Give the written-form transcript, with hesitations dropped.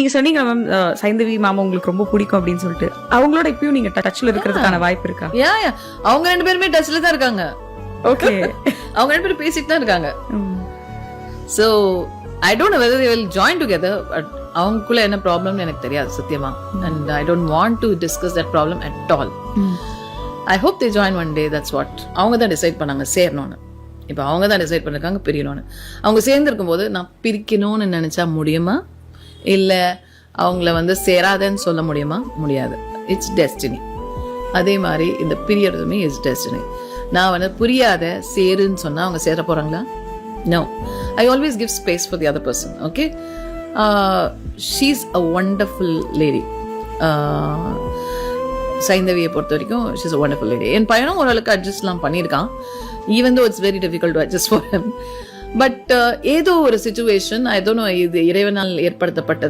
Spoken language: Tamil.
நீங்க சொன்னீங்க மேம் சைந்தவி மேம் உங்களுக்கு ரொம்ப பிடிக்கும் அப்படின்னு சொல்லிட்டு, அவங்களோட இப்பயும் நீங்க டச்ல இருக்கிறதுக்கான வாய்ப்பு இருக்கா? அவங்க 2 பேருமே டச்ல தான் இருக்காங்க. ஓகே. அவங்க 2 பேரும் பேசிட்டு தான் இருக்காங்க. So I don't know whether they will join together, but அவங்களுக்குள்ள என்ன ப்ராப்ளம்னு எனக்கு தெரியாது சத்தியமா. And I don't want to discuss that problem at all. I hope they join one day. That's what அவங்க தான் டிசைட் பண்ணாங்க சேரணும்னு. இப்போ அவங்க தான் டிசைட் பண்ணிருக்காங்க பிரியணும்னு. அவங்க சேர்ந்துருக்கும் போது நான் பிரிக்கணும்னு நினைச்சா முடியுமா, இல்ல அவங்கள வந்து சேராதன்னு சொல்ல முடியுமா? முடியாது. It's destiny. அதே மாதிரி இந்த பிரியறதுமே இட்ஸ் டெஸ்டினி. நான் வந்து புரியாத சேருன்னு சொன்னா அவங்க சேர போறாங்களா? No. I always give space for the other person. Okay. She's a wonderful lady. சைந்தவியை பொறுத்த வரைக்கும் she's a wonderful lady. என் பையனும் ஓரளவுக்கு அட்ஜஸ்ட்லாம் பண்ணியிருக்கான். Even though it's very difficult to adjust for him. But ஏதோ ஒரு சிச்சுவேஷன், I don't know, இது இறைவனால் ஏற்படுத்தப்பட்டது